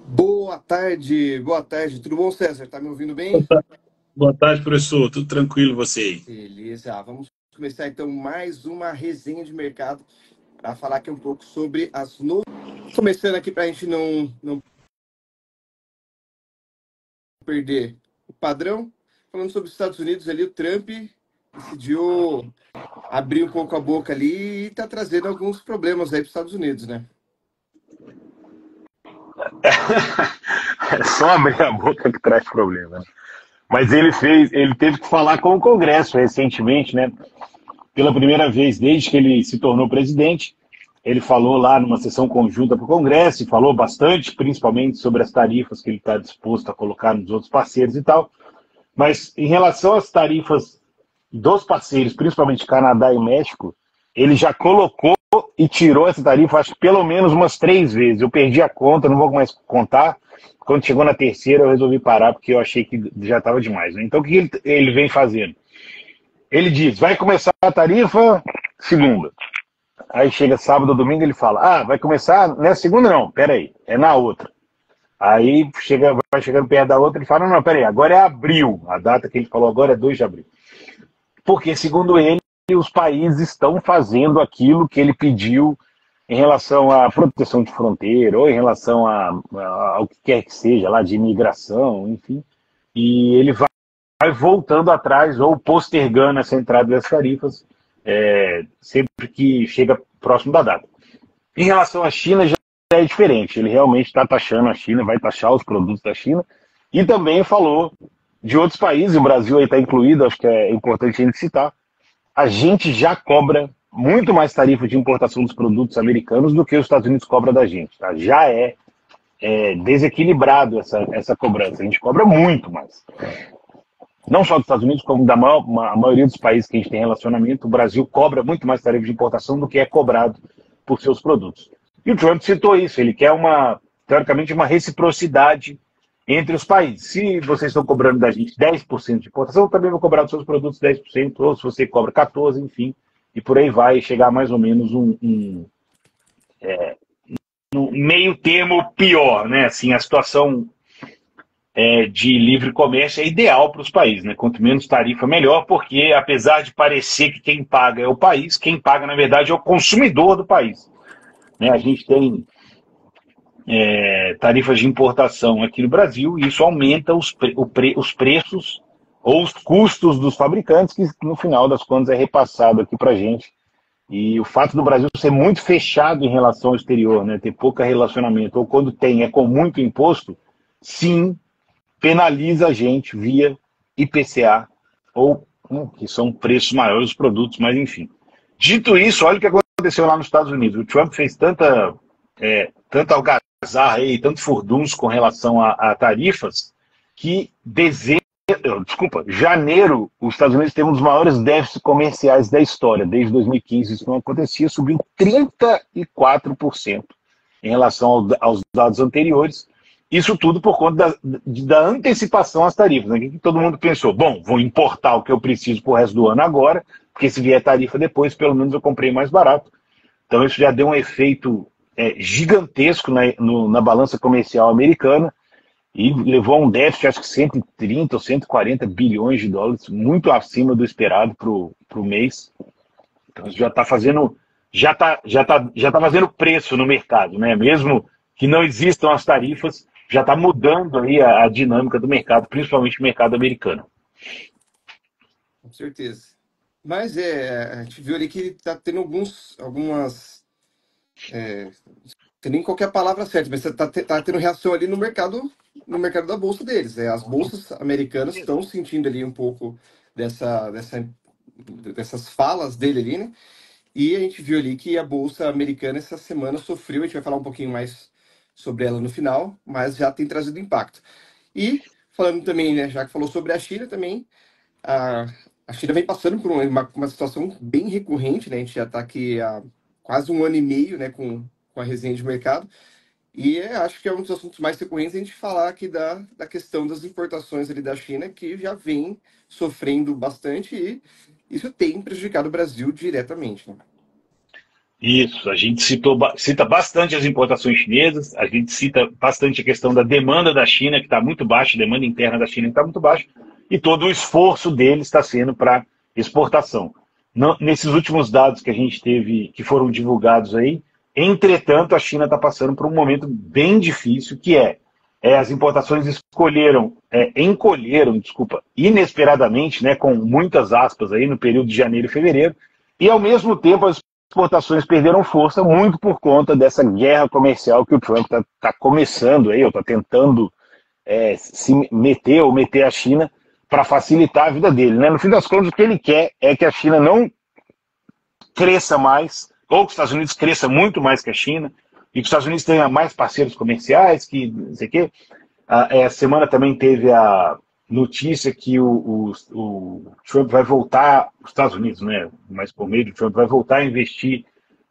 Boa tarde, tudo bom, César? Tá me ouvindo bem? Boa tarde, professor. Tudo tranquilo, você aí? Beleza, vamos começar então mais uma resenha de mercado para falar aqui um pouco sobre as novidades. Começando aqui para a gente não perder o padrão, falando sobre os Estados Unidos ali, o Trump decidiu abrir um pouco a boca ali e está trazendo alguns problemas aí para os Estados Unidos, né? É só abrir a boca que traz problema, né? Mas ele teve que falar com o Congresso recentemente, né? Pela primeira vez desde que ele se tornou presidente, ele falou lá numa sessão conjunta para o Congresso e falou bastante, principalmente sobre as tarifas que ele está disposto a colocar nos outros parceiros e tal. Mas em relação às tarifas dos parceiros, principalmente Canadá e México, ele já colocou e tirou essa tarifa, acho que pelo menos umas 3 vezes. Eu perdi a conta, não vou mais contar. Quando chegou na terceira, eu resolvi parar, porque eu achei que já estava demais. Né? Então, o que ele vem fazendo? Ele diz, vai começar a tarifa segunda. Aí chega sábado ou domingo, ele fala, vai começar nessa segunda não, peraí, é na outra. Aí vai chegando perto da outra, ele fala, não, peraí, agora é abril. A data que ele falou agora é 2 de abril. Porque, segundo ele, os países estão fazendo aquilo que ele pediu em relação à proteção de fronteira, ou em relação ao que quer que seja, lá de imigração, enfim. E ele vai voltando atrás ou postergando essa entrada das tarifas sempre que chega próximo da data. Em relação à China, já é diferente. Ele realmente está taxando a China, vai taxar os produtos da China. E também falou de outros países, o Brasil aí está incluído, acho que é importante a gente citar. A gente já cobra muito mais tarifa de importação dos produtos americanos do que os Estados Unidos cobra da gente. Tá? Já é desequilibrado essa cobrança. A gente cobra muito mais. Não só dos Estados Unidos, como a maioria dos países que a gente tem relacionamento, o Brasil cobra muito mais tarifa de importação do que é cobrado por seus produtos. E o Trump citou isso, ele quer teoricamente, uma reciprocidade entre os países. Se vocês estão cobrando da gente 10% de importação, eu também vou cobrar dos seus produtos 10%, ou se você cobra 14%, enfim, e por aí vai chegar mais ou menos um meio termo pior, né? Assim, a situação de livre comércio é ideal para os países, né? Quanto menos tarifa, melhor, porque apesar de parecer que quem paga é o país, quem paga, na verdade, é o consumidor do país. Né? A gente tem tarifas de importação aqui no Brasil e isso aumenta os preços ou os custos dos fabricantes, que no final das contas é repassado aqui para a gente. E o fato do Brasil ser muito fechado em relação ao exterior, né? Ter pouco relacionamento, ou quando tem é com muito imposto, sim, penaliza a gente via IPCA, ou que são preços maiores dos produtos, mas enfim. Dito isso, olha o que aconteceu lá nos Estados Unidos. O Trump fez tanta algazarra e tanto furdunço com relação a tarifas, que janeiro, os Estados Unidos têm um dos maiores déficits comerciais da história. Desde 2015 isso não acontecia, subiu 34% em relação aos dados anteriores. Isso tudo por conta da antecipação às tarifas. Né? Que todo mundo pensou, bom, vou importar o que eu preciso para o resto do ano agora, porque se vier tarifa depois, pelo menos eu comprei mais barato. Então isso já deu um efeito gigantesco na balança comercial americana e levou a um déficit, acho que 130 ou 140 bilhões de dólares, muito acima do esperado para o mês. Então isso já está fazendo já tá fazendo preço no mercado, né? Mesmo que não existam as tarifas, já está mudando aí a dinâmica do mercado, principalmente o mercado americano. Com certeza. Mas a gente viu ali que está tendo algumas tem nem qualquer palavra certa, mas você tá tendo reação ali no mercado da bolsa deles. As bolsas americanas estão sentindo ali um pouco dessas falas dele ali, né? E a gente viu ali que a bolsa americana essa semana sofreu, a gente vai falar um pouquinho mais sobre ela no final, mas já tem trazido impacto. E falando também, né, já que falou sobre a China também, a, a China vem passando por uma situação bem recorrente, né? A gente já está aqui há quase um ano e meio, né, com a resenha de mercado. E acho que é um dos assuntos mais recorrentes a gente falar aqui da questão das importações ali da China, que já vem sofrendo bastante e isso tem prejudicado o Brasil diretamente, né? Isso, a gente cita bastante as importações chinesas, a gente cita bastante a questão da demanda da China, que está muito baixa, a demanda interna da China que está muito baixa, e todo o esforço deles está sendo para exportação. Nesses últimos dados que a gente teve, que foram divulgados aí, entretanto, a China está passando por um momento bem difícil, que as importações encolheram, inesperadamente, né, com muitas aspas aí no período de janeiro e fevereiro, e ao mesmo tempo as exportações perderam força muito por conta dessa guerra comercial que o Trump está começando aí, ou está tentando se meter a China para facilitar a vida dele, né? No fim das contas, o que ele quer é que a China não cresça mais, ou que os Estados Unidos cresça muito mais que a China, e que os Estados Unidos tenha mais parceiros comerciais, que não sei o quê. A semana também teve a notícia que o Trump vai voltar, os Estados Unidos, né, mas por meio do Trump, vai voltar a investir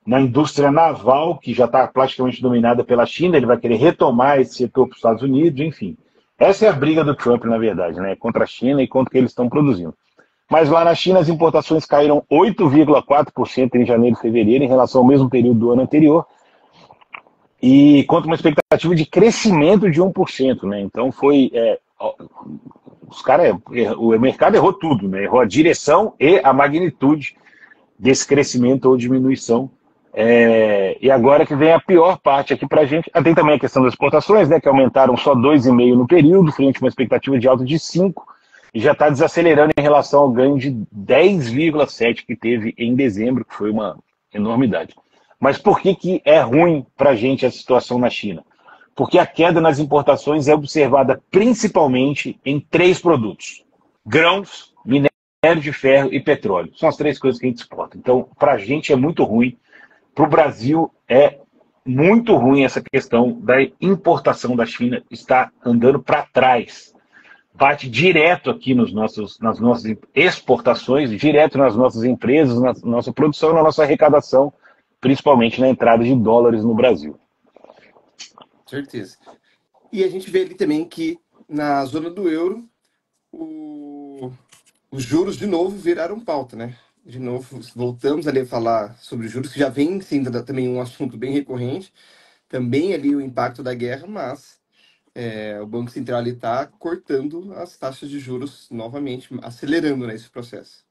na indústria naval, que já está praticamente dominada pela China, ele vai querer retomar esse setor para os Estados Unidos, enfim. Essa é a briga do Trump, na verdade, né, contra a China e contra o que eles estão produzindo. Mas lá na China as importações caíram 8,4% em janeiro e fevereiro em relação ao mesmo período do ano anterior, e contra uma expectativa de crescimento de 1%, né? Então foi... o mercado errou tudo, né? Errou a direção e a magnitude desse crescimento ou diminuição. E agora que vem a pior parte aqui para a gente. Tem também a questão das exportações, né? Que aumentaram só 2,5% no período, frente a uma expectativa de alta de 5%, e já está desacelerando em relação ao ganho de 10,7% que teve em dezembro, que foi uma enormidade. Mas por que é ruim para a gente a situação na China? Porque a queda nas importações é observada principalmente em 3 produtos: grãos, minério de ferro e petróleo. São as 3 coisas que a gente exporta. Então, para a gente é muito ruim. Para o Brasil é muito ruim essa questão da importação da China, está andando para trás. Bate direto aqui nas nossas exportações, direto nas nossas empresas, na nossa produção, na nossa arrecadação, principalmente na entrada de dólares no Brasil. Certeza. E a gente vê ali também que na zona do euro, os juros de novo viraram pauta, né? De novo, voltamos ali a falar sobre juros, que já vem sendo também um assunto bem recorrente, também ali o impacto da guerra, mas o Banco Central ali está cortando as taxas de juros novamente, acelerando, né, esse processo.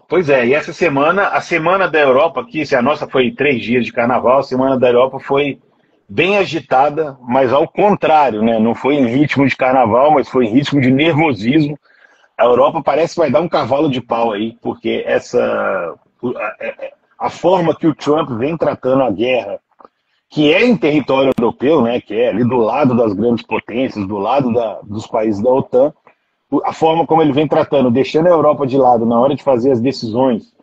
Pois é, e essa semana, a semana da Europa aqui, se a nossa foi 3 dias de carnaval, a semana da Europa foi bem agitada, mas ao contrário, né? Não foi em ritmo de carnaval, mas foi em ritmo de nervosismo. A Europa parece que vai dar um cavalo de pau aí, porque a forma que o Trump vem tratando a guerra, que é em território europeu, né? Que é ali do lado das grandes potências, do lado dos países da OTAN, a forma como ele vem tratando, deixando a Europa de lado na hora de fazer as decisões,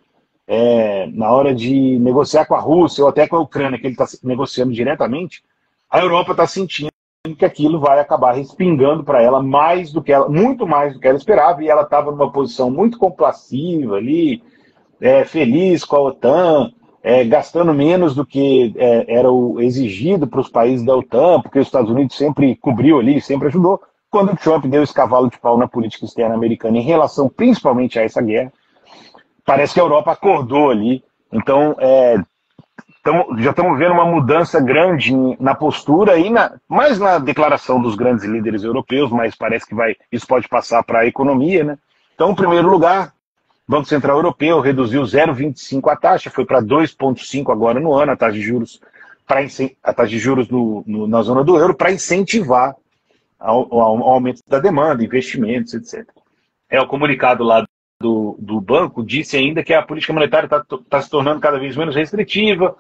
na hora de negociar com a Rússia ou até com a Ucrânia, que ele está negociando diretamente, a Europa está sentindo que aquilo vai acabar respingando para ela muito mais do que ela esperava, e ela estava numa posição muito complaciva ali, feliz com a OTAN, gastando menos do que era o exigido para os países da OTAN, porque os Estados Unidos sempre cobriu ali, sempre ajudou. Quando o Trump deu esse cavalo de pau na política externa americana em relação principalmente a essa guerra, parece que a Europa acordou ali. Então, já estamos vendo uma mudança grande na postura e mais na declaração dos grandes líderes europeus, mas parece que isso pode passar para a economia, né? Então, em primeiro lugar, o Banco Central Europeu reduziu 0,25 a taxa, foi para 2,5 agora no ano, a taxa de juros, na zona do euro, para incentivar ao aumento da demanda, investimentos, etc. O comunicado lá do banco disse ainda que a política monetária está se tornando cada vez menos restritiva,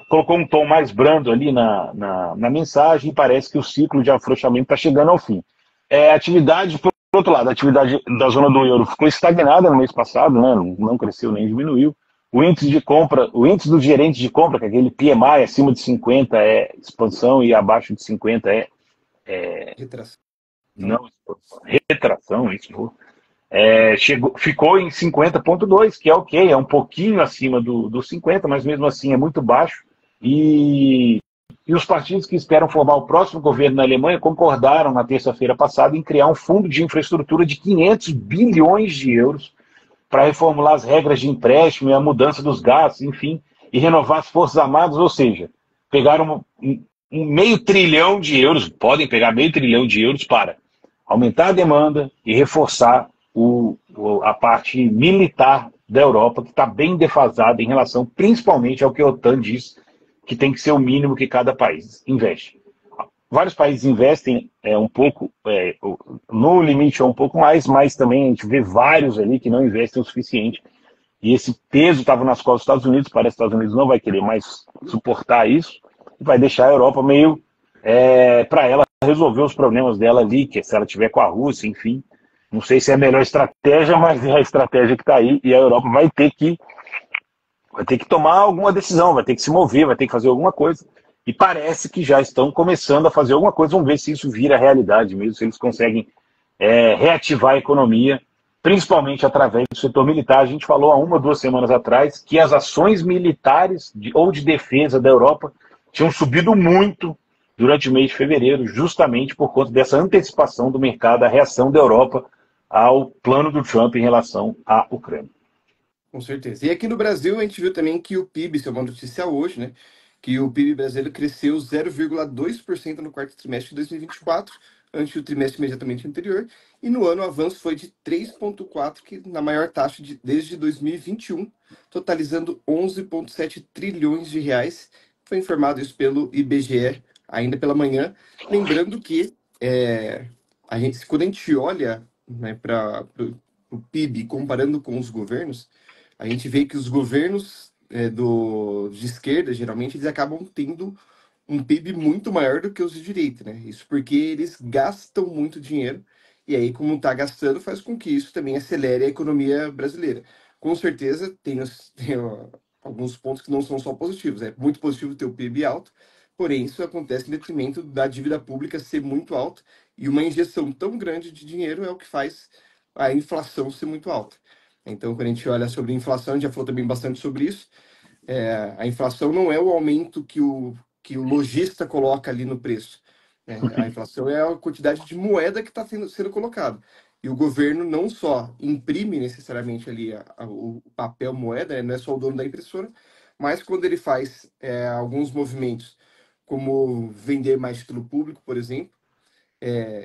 colocou um tom mais brando ali na mensagem, e parece que o ciclo de afrouxamento está chegando ao fim. Por outro lado, a atividade da zona do euro ficou estagnada no mês passado, né? Não cresceu nem diminuiu. O índice dos gerentes de compra, que é aquele PMI acima de 50 é expansão e abaixo de 50 retração. Não, retração, isso. Ficou em 50,2, que é ok, é um pouquinho acima do 50, mas mesmo assim é muito baixo. E os partidos que esperam formar o próximo governo na Alemanha concordaram na terça-feira passada em criar um fundo de infraestrutura de 500 bilhões de euros para reformular as regras de empréstimo e a mudança dos gastos, enfim. e renovar as Forças Armadas, ou seja, pegaram um meio trilhão de euros, podem pegar meio trilhão de euros para aumentar a demanda e reforçar a parte militar da Europa, que está bem defasada em relação principalmente ao que a OTAN diz que tem que ser o mínimo que cada país investe. Vários países investem um pouco, no limite é um pouco mais, mas também a gente vê vários ali que não investem o suficiente. E esse peso estava nas costas dos Estados Unidos, parece que os Estados Unidos não vai querer mais suportar isso, e vai deixar a Europa meio para ela resolver os problemas dela ali, que se ela tiver com a Rússia, enfim. Não sei se é a melhor estratégia, mas é a estratégia que está aí, e a Europa vai ter que tomar alguma decisão, vai ter que se mover, vai ter que fazer alguma coisa. E parece que já estão começando a fazer alguma coisa. Vamos ver se isso vira realidade mesmo, se eles conseguem reativar a economia, principalmente através do setor militar. A gente falou há 1 ou 2 semanas atrás que as ações militares ou de defesa da Europa tinham subido muito durante o mês de fevereiro, justamente por conta dessa antecipação do mercado, a reação da Europa ao plano do Trump em relação à Ucrânia. Com certeza. E aqui no Brasil a gente viu também que o PIB, isso é uma notícia hoje, né? Que o PIB brasileiro cresceu 0,2% no quarto trimestre de 2024, ante o trimestre imediatamente anterior, e no ano o avanço foi de 3,4%, que na maior taxa desde 2021, totalizando 11,7 trilhões de reais. Foi informado isso pelo IBGE ainda pela manhã. Lembrando que quando a gente olha, né, para o PIB comparando com os governos, a gente vê que os governos de esquerda, geralmente, eles acabam tendo um PIB muito maior do que os de direita, né? Isso porque eles gastam muito dinheiro, e aí, como está gastando, faz com que isso também acelere a economia brasileira. Com certeza, tem alguns pontos que não são só positivos. É muito positivo ter o PIB alto, porém, isso acontece em detrimento da dívida pública ser muito alta, e uma injeção tão grande de dinheiro é o que faz a inflação ser muito alta. Então, quando a gente olha sobre inflação, a gente já falou também bastante sobre isso, a inflação não é o aumento que o lojista coloca ali no preço. A inflação é a quantidade de moeda que está sendo colocada. E o governo não só imprime necessariamente ali o papel moeda, né? Não é só o dono da impressora, mas quando ele faz alguns movimentos, como vender mais título público, por exemplo,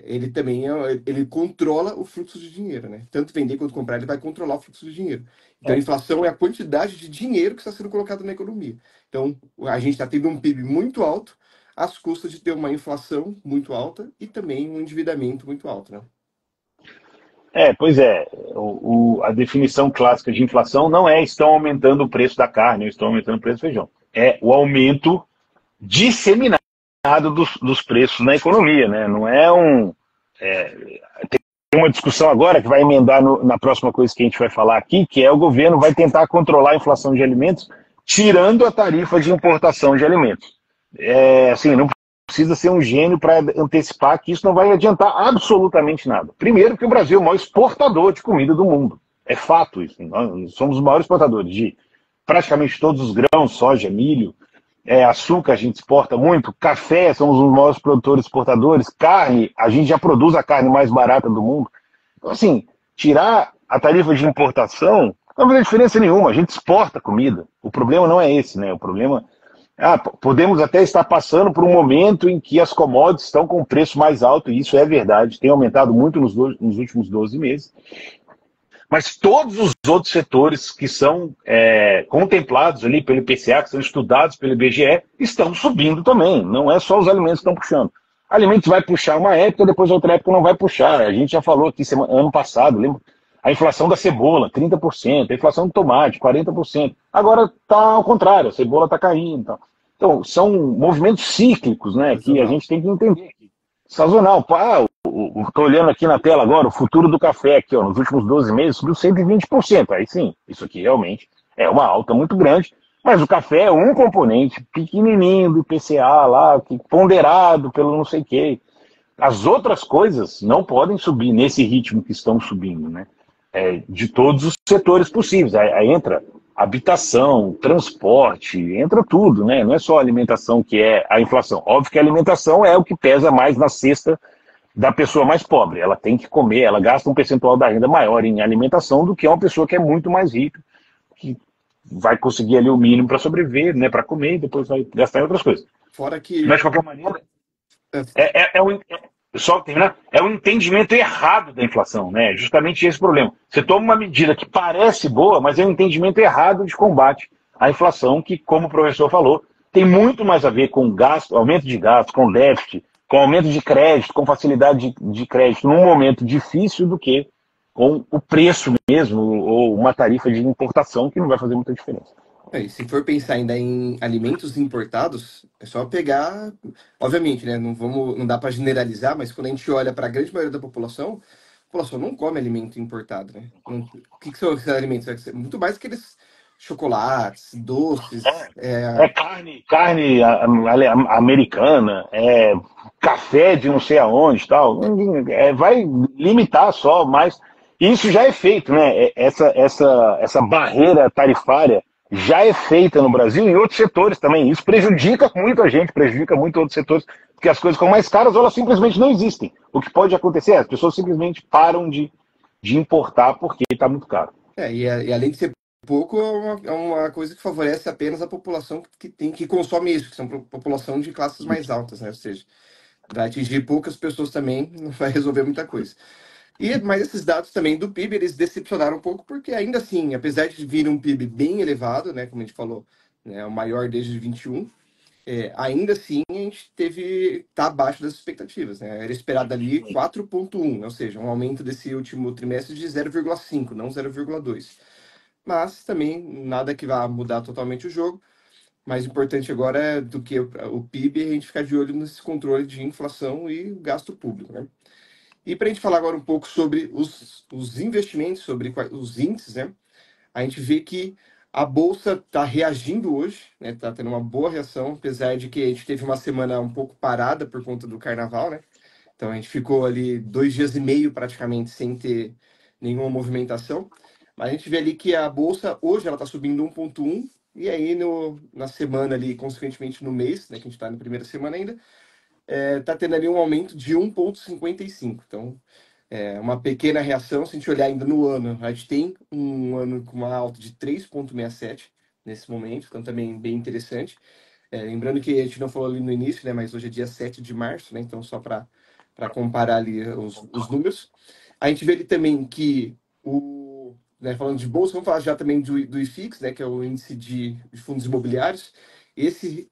ele também ele controla o fluxo de dinheiro, né? Tanto vender quanto comprar, ele vai controlar o fluxo de dinheiro. Então, a inflação é a quantidade de dinheiro que está sendo colocado na economia. Então, a gente está tendo um PIB muito alto, às custas de ter uma inflação muito alta e também um endividamento muito alto, né? Pois é. A definição clássica de inflação não é estão aumentando o preço da carne ou estão aumentando o preço do feijão. É o aumento disseminado dos preços na economia, né? Não é tem uma discussão agora que vai emendar na próxima coisa que a gente vai falar aqui, que é o governo vai tentar controlar a inflação de alimentos, tirando a tarifa de importação de alimentos. Assim, não precisa ser um gênio para antecipar que isso não vai adiantar absolutamente nada. Primeiro, que o Brasil é o maior exportador de comida do mundo. É fato isso. Nós somos os maiores exportadores de praticamente todos os grãos, soja, milho, açúcar a gente exporta muito, café, somos os maiores produtores exportadores, carne, a gente já produz a carne mais barata do mundo. Então, assim, tirar a tarifa de importação não faz diferença nenhuma, a gente exporta comida. O problema não é esse, né? O problema... podemos até estar passando por um momento em que as commodities estão com preço mais alto, e isso é verdade, tem aumentado muito nos últimos 12 meses. Mas todos os outros setores que são contemplados ali pelo IPCA, que são estudados pelo IBGE, estão subindo também. Não é só os alimentos que estão puxando. Alimentos vai puxar uma época, depois outra época não vai puxar. A gente já falou aqui ano passado, lembra? A inflação da cebola, 30%. A inflação do tomate, 40%. Agora está ao contrário, a cebola está caindo. Então, são movimentos cíclicos, né, que a gente tem que entender. Sazonal. Estou olhando aqui na tela agora, o futuro do café aqui, ó, nos últimos 12 meses subiu 120%. Aí sim, isso aqui realmente é uma alta muito grande, mas o café é um componente pequenininho do IPCA lá, ponderado pelo não sei o quê. As outras coisas não podem subir nesse ritmo que estão subindo, né? De todos os setores possíveis. Aí entra habitação, transporte, entra tudo, né? Não é só a alimentação que é a inflação. Óbvio que a alimentação é o que pesa mais na cesta da pessoa mais pobre. Ela tem que comer, ela gasta um percentual da renda maior em alimentação do que uma pessoa que é muito mais rica, que vai conseguir ali o mínimo para sobreviver, né, para comer e depois vai gastar em outras coisas. Fora que. Mas, de qualquer maneira, só terminar, é um entendimento errado da inflação, né? Justamente esse problema. Você toma uma medida que parece boa, mas é um entendimento errado de combate à inflação, que, como o professor falou, tem muito mais a ver com gasto, aumento de gasto, com déficit, com aumento de crédito, com facilidade de crédito num momento difícil do que com o preço mesmo, ou uma tarifa de importação que não vai fazer muita diferença. E se for pensar ainda em alimentos importados, é só pegar, obviamente, né? Não dá para generalizar, mas quando a gente olha para a grande maioria da população, a população não come alimento importado, né? O que são esses alimentos? Muito mais aqueles chocolates, doces, É carne americana, é café de não sei aonde, tal. Vai limitar só, mas isso já é feito, né? Essa barreira tarifária já é feita no Brasil e em outros setores também. Isso prejudica muito a gente, prejudica muito outros setores, porque as coisas ficam mais caras ou elas simplesmente não existem. O que pode acontecer é as pessoas simplesmente param de importar porque está muito caro. E além de ser pouco, é uma coisa que favorece apenas a população que consome isso, que são população de classes mais altas, né? Ou seja, vai atingir poucas pessoas também, não vai resolver muita coisa. Mas esses dados também do PIB, eles decepcionaram um pouco, porque ainda assim, apesar de vir um PIB bem elevado, né, como a gente falou, né, o maior desde 21, ainda assim a gente tá abaixo das expectativas, né? Era esperado ali 4,1, ou seja, um aumento desse último trimestre de 0,5, não 0,2. Mas também nada que vá mudar totalmente o jogo. Mais importante agora é do que o PIB, a gente ficar de olho nesse controle de inflação e gasto público, né? E para a gente falar agora um pouco sobre os investimentos, sobre os índices, né? A gente vê que a Bolsa está reagindo hoje, né? Está tendo uma boa reação, apesar de que a gente teve uma semana um pouco parada por conta do Carnaval, né? Então a gente ficou ali 2 dias e meio praticamente sem ter nenhuma movimentação. Mas a gente vê ali que a Bolsa hoje ela está subindo 1,1, e aí na semana ali, consequentemente no mês, né? Que a gente está na primeira semana ainda, está tendo ali um aumento de 1,55. Então, uma pequena reação. Se a gente olhar ainda no ano, a gente tem um ano com uma alta de 3,67 nesse momento, então também bem interessante. Lembrando que a gente não falou ali no início, né, mas hoje é dia 7 de março, né, então só para comparar ali os números. A gente vê ali também que, falando de bolsa, vamos falar já também do IFIX, né, que é o índice de fundos imobiliários. Esse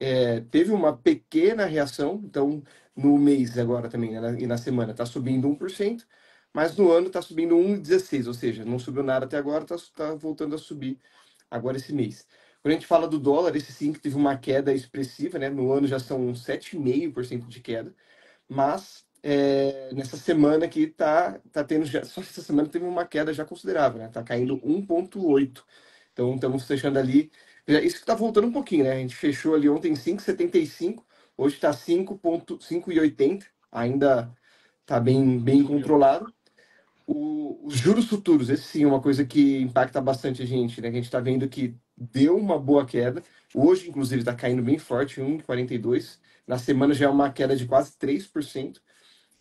teve uma pequena reação, então no mês agora também, né, e na semana está subindo 1%, mas no ano está subindo 1,16, ou seja, não subiu nada até agora, está voltando a subir agora esse mês. Quando a gente fala do dólar, esse sim que teve uma queda expressiva, né? No ano já são 7,5% de queda, mas nessa semana aqui tá tendo só essa semana teve uma queda já considerável, né? Tá caindo 1,8. Então estamos fechando ali. Isso que está voltando um pouquinho, né? A gente fechou ali ontem em 5,75, hoje está 5,80, ainda está bem controlado. Os juros futuros, esse sim é uma coisa que impacta bastante a gente, né? Que a gente está vendo que deu uma boa queda. Hoje, inclusive, está caindo bem forte, 1,42. Na semana já é uma queda de quase 3%.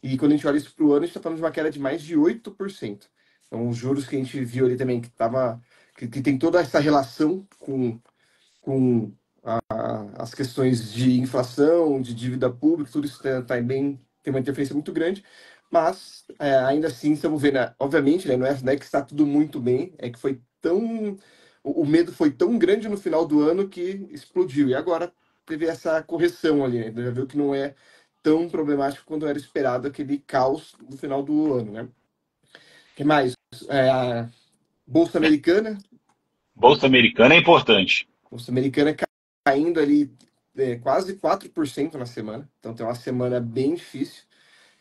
E quando a gente olha isso para o ano, a gente está falando de uma queda de mais de 8%. Então, os juros que a gente viu ali também, que tem toda essa relação com as questões de inflação, de dívida pública, tudo isso tem uma interferência muito grande, mas ainda assim estamos vendo, obviamente, né, não é que está tudo muito bem, é que foi o medo foi tão grande no final do ano que explodiu, e agora teve essa correção ali, né, já viu que não é tão problemático quanto era esperado aquele caos no final do ano, né? O que mais? A Bolsa Americana. Bolsa Americana é importante. Bolsa Americana caindo ali quase 4% na semana. Então tem uma semana bem difícil.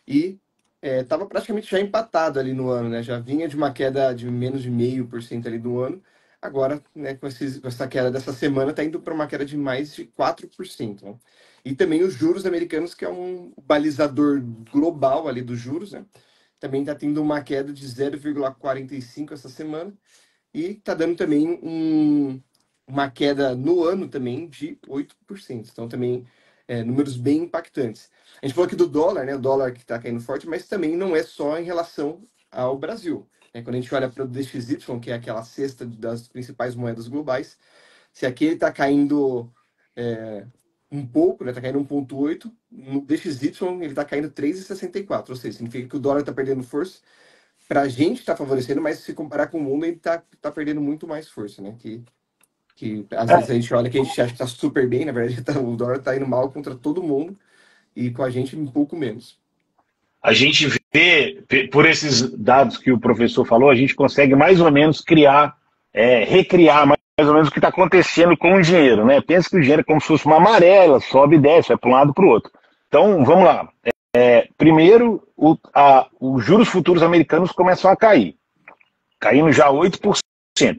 E estava praticamente já empatado ali no ano, né? Já vinha de uma queda de menos de 0,5% ali do ano. Agora, né, com essa queda dessa semana, está indo para uma queda de mais de 4%. Né? E também os juros americanos, que é um balizador global ali dos juros, né? Também está tendo uma queda de 0,45% essa semana. E está dando também uma queda no ano também de 8%. Então, também números bem impactantes. A gente falou aqui do dólar, né? O dólar que está caindo forte, mas também não é só em relação ao Brasil. Quando a gente olha para o DXY, que é aquela cesta das principais moedas globais, Se aqui ele está caindo um pouco, né? Está caindo 1,8, no DXY ele está caindo 3,64, ou seja, significa que o dólar está perdendo força. Para a gente está favorecendo, mas se comparar com o mundo, ele tá perdendo muito mais força, né? Que às vezes a gente olha que a gente acha que está super bem, na verdade o dólar está indo mal contra todo mundo e com a gente um pouco menos. A gente vê, por esses dados que o professor falou, a gente consegue mais ou menos recriar mais ou menos o que está acontecendo com o dinheiro, né? Pensa que o dinheiro é como se fosse uma maré, ela sobe e desce, vai para um lado para o outro. Então, vamos lá. Primeiro, os juros futuros americanos começam a cair, caindo já 8%.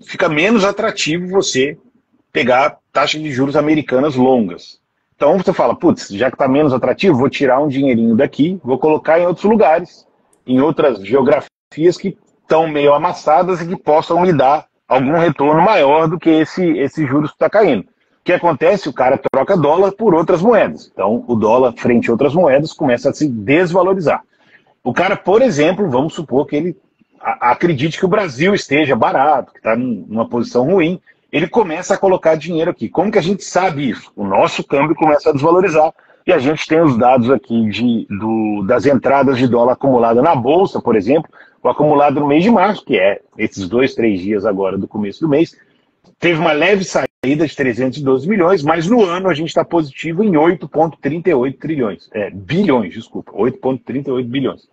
Fica menos atrativo você pegar taxas de juros americanas longas. Então você fala, putz, já que está menos atrativo, vou tirar um dinheirinho daqui, vou colocar em outros lugares, em outras geografias que estão meio amassadas e que possam me dar algum retorno maior do que esse juros que está caindo. O que acontece? O cara troca dólar por outras moedas. Então o dólar frente a outras moedas começa a se desvalorizar. O cara, por exemplo, vamos supor que ele acredite que o Brasil esteja barato, que está numa posição ruim, ele começa a colocar dinheiro aqui. Como que a gente sabe isso? O nosso câmbio começa a desvalorizar e a gente tem os dados aqui das entradas de dólar acumulada na Bolsa, por exemplo, o acumulado no mês de março, que é esses 2, 3 dias agora do começo do mês, teve uma leve saída de 312 milhões, mas no ano a gente está positivo em 8,38 trilhões. Bilhões, desculpa, 8,38 bilhões.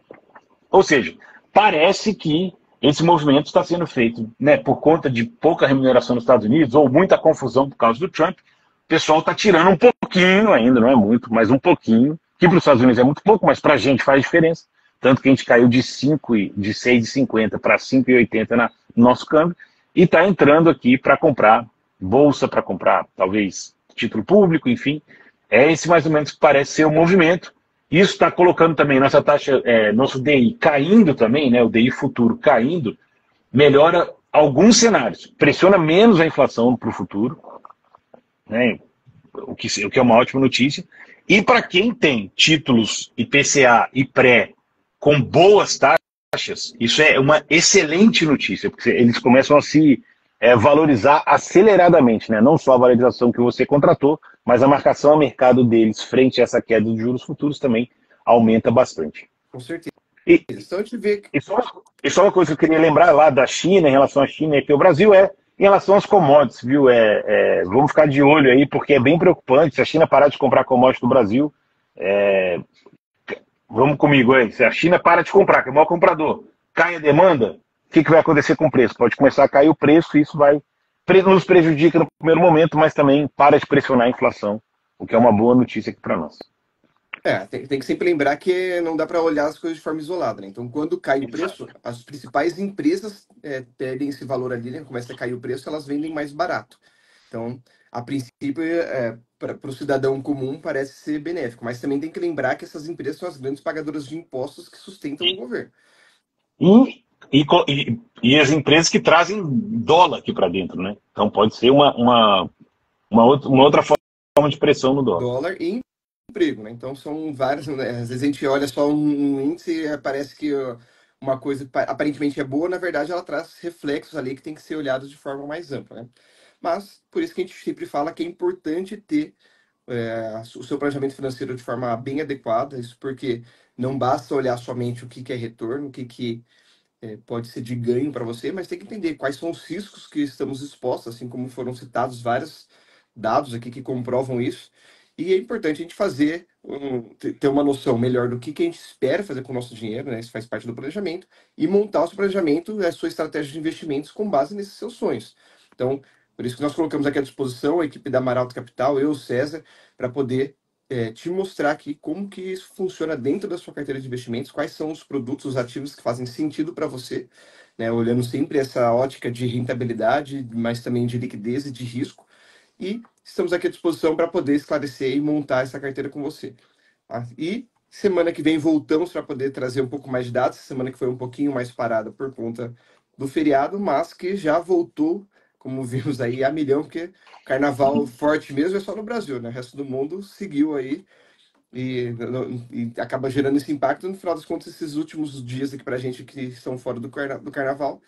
Ou seja, parece que esse movimento está sendo feito, né, por conta de pouca remuneração nos Estados Unidos ou muita confusão por causa do Trump. O pessoal está tirando um pouquinho ainda, não é muito, mas um pouquinho, que para os Estados Unidos é muito pouco, mas para a gente faz diferença. Tanto que a gente caiu de 6,50 para 5,80 no nosso câmbio e está entrando aqui para comprar bolsa, para comprar talvez título público, enfim. É esse mais ou menos que parece ser o movimento. Isso está colocando também nossa taxa, nosso DI caindo também, né, o DI futuro caindo, melhora alguns cenários. Pressiona menos a inflação para o futuro, né, o que é uma ótima notícia. E para quem tem títulos IPCA e pré com boas taxas, isso é uma excelente notícia, porque eles começam a se valorizar aceleradamente, né? Não só a valorização que você contratou, mas a marcação a mercado deles frente a essa queda de juros futuros também aumenta bastante. Com certeza. E Então a gente vê só uma coisa que eu queria lembrar lá da China, em relação à China, é que o Brasil em relação às commodities, viu? Vamos ficar de olho aí, porque é bem preocupante. Se a China parar de comprar commodities do Brasil, vamos comigo aí. Se a China para de comprar, que é o maior comprador, cai a demanda, o que vai acontecer com o preço? Pode começar a cair o preço e isso nos prejudica no primeiro momento, mas também para de pressionar a inflação, o que é uma boa notícia aqui para nós. Tem que sempre lembrar que não dá para olhar as coisas de forma isolada, né? Então, quando cai o preço, as principais empresas perdem esse valor ali, né? Começa a cair o preço, elas vendem mais barato. Então, a princípio, para o cidadão comum parece ser benéfico, mas também tem que lembrar que essas empresas são as grandes pagadoras de impostos que sustentam o governo. E as empresas que trazem dólar aqui para dentro, né? Então pode ser uma outra forma de pressão no dólar. Dólar e emprego, né? Então são várias, né? Às vezes a gente olha só um índice e parece que uma coisa que aparentemente é boa, na verdade ela traz reflexos ali que tem que ser olhados de forma mais ampla, né? Mas por isso que a gente sempre fala que é importante ter o seu planejamento financeiro de forma bem adequada, isso porque não basta olhar somente o que é retorno, o que pode ser de ganho para você, mas tem que entender quais são os riscos que estamos expostos, assim como foram citados vários dados aqui que comprovam isso. E é importante a gente ter uma noção melhor do que a gente espera fazer com o nosso dinheiro, né? Isso faz parte do planejamento, e montar o seu planejamento, a sua estratégia de investimentos com base nesses seus sonhos. Então, por isso que nós colocamos aqui à disposição a equipe da Amaralto Capital, eu, o César, para poder te mostrar aqui como que isso funciona dentro da sua carteira de investimentos, quais são os produtos, os ativos que fazem sentido para você, né? Olhando sempre essa ótica de rentabilidade, mas também de liquidez e de risco. E estamos aqui à disposição para poder esclarecer e montar essa carteira com você. Tá? E semana que vem voltamos para poder trazer um pouco mais de dados. Semana que foi um pouquinho mais parada por conta do feriado, mas que já voltou, como vimos aí, a milhão, porque carnaval forte mesmo é só no Brasil, né? O resto do mundo seguiu aí e acaba gerando esse impacto. No final das contas, esses últimos dias aqui para a gente que estão fora do carnaval,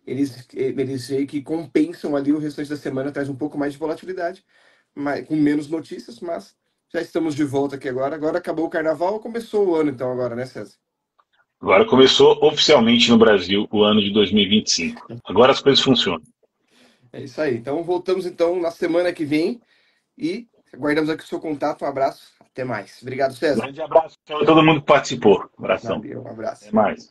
eles veem que compensam ali o restante da semana, traz um pouco mais de volatilidade, com menos notícias, mas já estamos de volta aqui agora. Agora acabou o carnaval, começou o ano então agora, né, César? Agora começou oficialmente no Brasil o ano de 2025. Agora as coisas funcionam. É isso aí. Então voltamos então na semana que vem e aguardamos aqui o seu contato. Um abraço, até mais. Obrigado, César. Grande abraço a todo mundo que participou. Abração. Valeu, um abraço. Até mais.